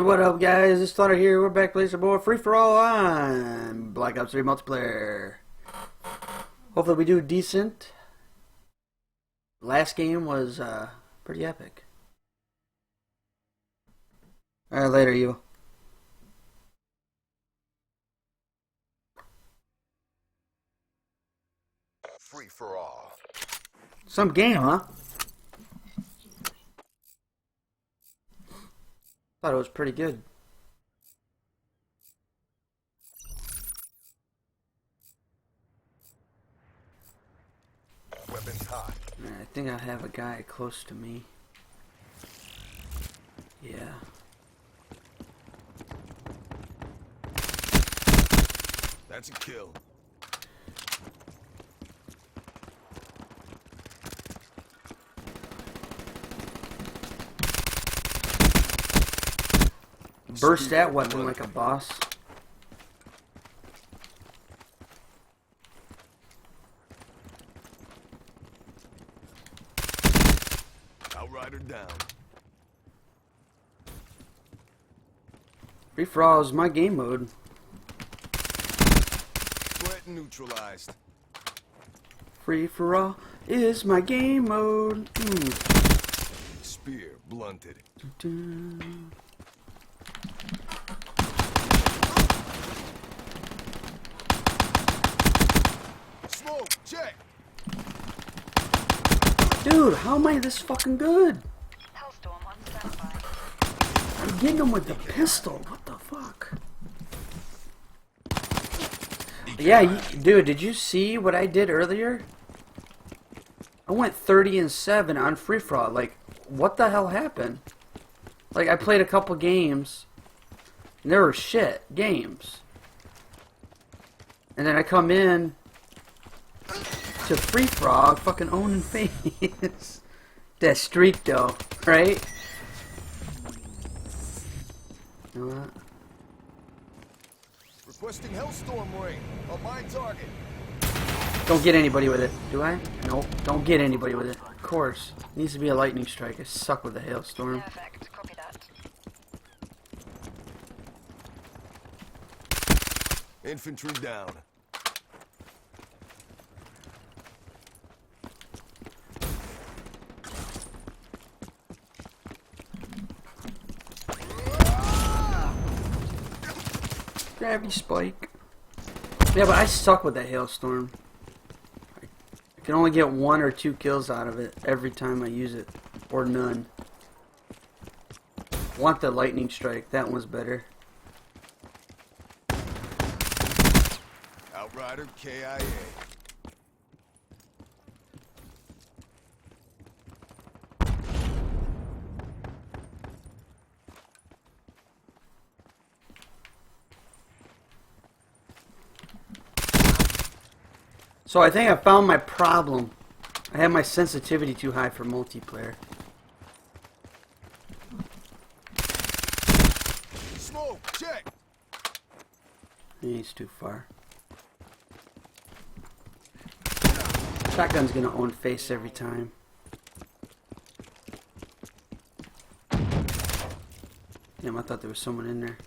what up, guys? It's Tater here. We're back playing some more Free For All on Black Ops 3 multiplayer. Hopefully we do decent. Last game was pretty epic. Alright, later, you. Free for all. Some game, huh? Thought it was pretty good. Weapons hot. I think I have a guy close to me. Yeah. That's a kill. Burst that weapon like a boss. Outrider down. Free For All is my game mode. Threat neutralized. Free For All is my game mode. Spear blunted. Smoke check. Dude, how am I this fucking good? Hellstorm on standby. I'm getting him with the pistol. What the fuck? Yeah, dude, did you see what I did earlier? I went 30-7 on Free For All. Like, what the hell happened? Like, I played a couple games, and there were shit games. And then I come in to Free For All, fucking owning face. That streak, though, right? You know what? Requesting Hellstorm ring on my target. Don't get anybody with it, do I? Nope, don't get anybody with it. Of course. It needs to be a lightning strike. I suck with the hailstorm. Perfect. Copy that. Infantry down. Gravity spike. Yeah, but I suck with that hailstorm. I can only get 1 or 2 kills out of it every time I use it. Or none. Want the lightning strike. That one's better. Outrider KIA. So I think I found my problem. I have my sensitivity too high for multiplayer. Smoke check. He's too far. Shotgun's gonna own face every time. Damn, I thought there was someone in there.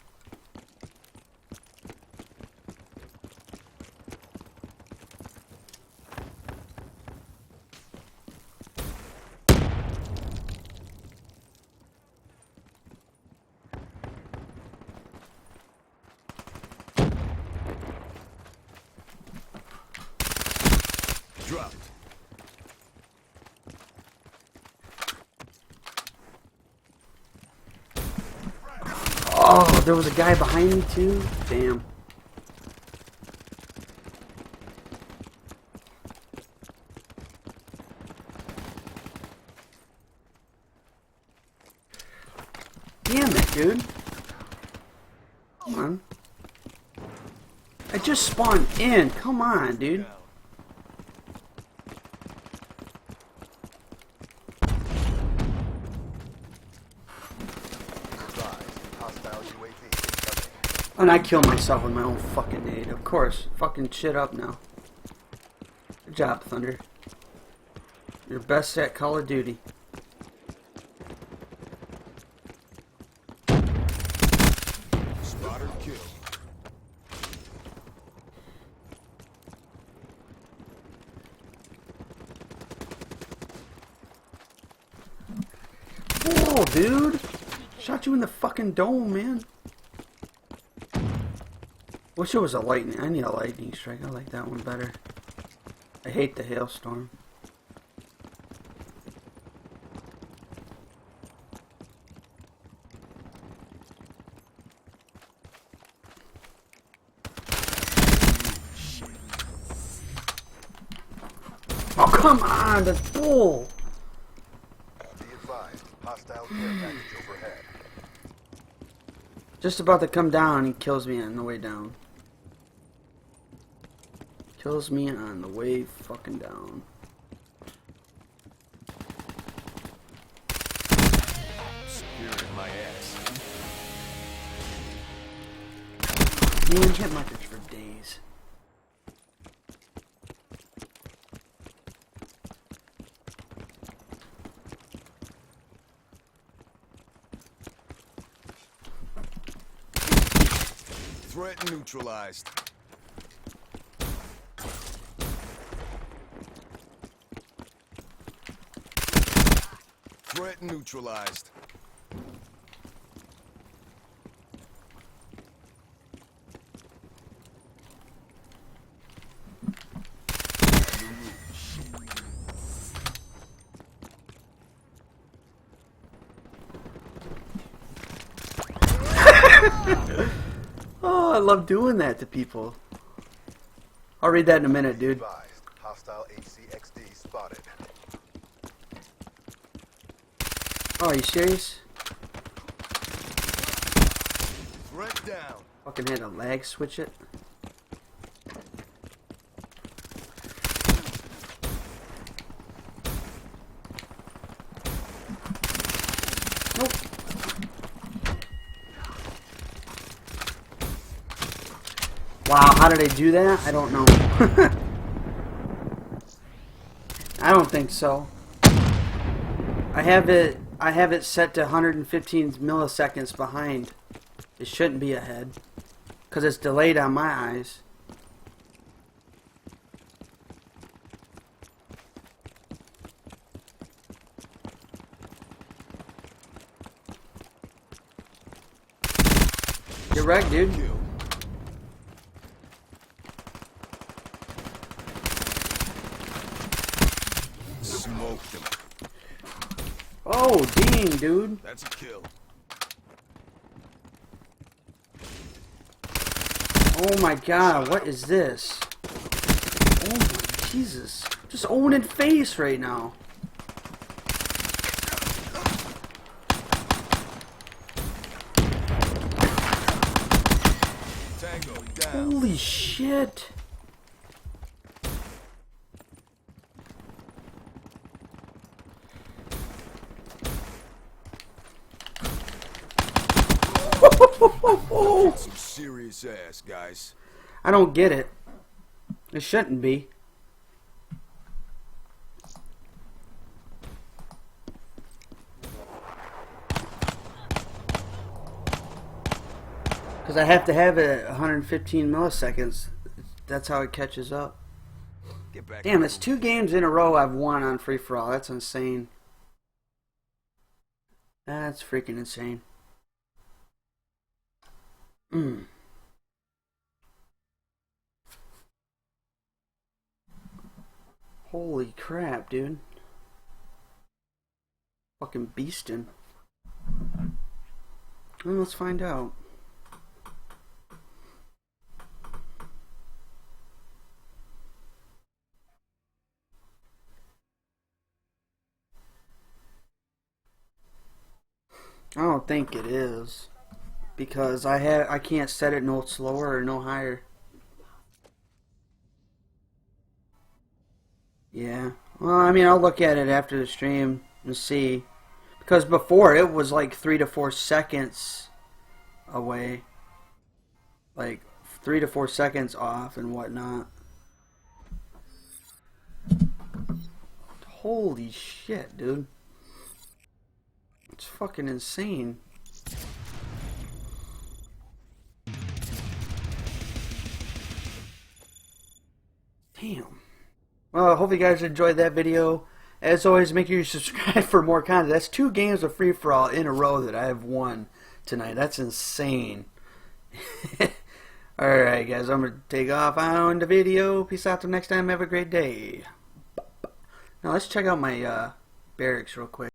Dropped. Oh, there was a guy behind me too? Damn. Damn it, dude. Come on. I just spawned in. Come on, dude. And I kill myself with my own fucking nade. Of course. Fucking shit up now. Good job, Thunder. You're best at Call of Duty. Spotter kill. Whoa, dude! Shot you in the fucking dome, man. Wish it was a lightning. I need a lightning strike. I like that one better. I hate the hailstorm. Oh, come on, the bull! Be advised, hostile care package overhead. Just about to come down, he kills me on the way down. Kills me on the way fucking down. Securing my ass. Man, hit markers for days. Threat neutralized. Threat neutralized. Oh, I love doing that to people. I'll read that in a minute, dude. Advised, hostile HCXD spotted. Oh, are you serious? Threat down. Fucking had to lag switch it. Nope. Wow, how did I do that? I don't know. I don't think so. I have it set to 115 milliseconds behind. It shouldn't be ahead. Because it's delayed on my eyes. You're right, dude. Kill. Smoked him. Oh, dang, dude. That's a kill. Oh my god, what is this? Oh my Jesus. Just owning face right now. Tango down. Holy shit. Some serious ass, guys. I don't get it. It shouldn't be. Because I have to have it at 115 milliseconds. That's how it catches up. Get back. Damn, it's 2 games in a row I've won on free-for-all. That's insane. That's freaking insane. Holy crap, dude. Fucking beastin'. Well, let's find out. I don't think it is. Because I can't set it no slower or no higher. Yeah. Well, I mean, I'll look at it after the stream and see. Because before it was like 3 to 4 seconds away. Like 3 to 4 seconds off and whatnot. Holy shit, dude. It's fucking insane. Damn. Well, I hope you guys enjoyed that video. As always, make sure you subscribe for more content. That's 2 games of free-for-all in a row that I have won tonight. That's insane. Alright, guys, I'm going to take off on the video. Peace out till next time. Have a great day. Now, let's check out my barracks real quick.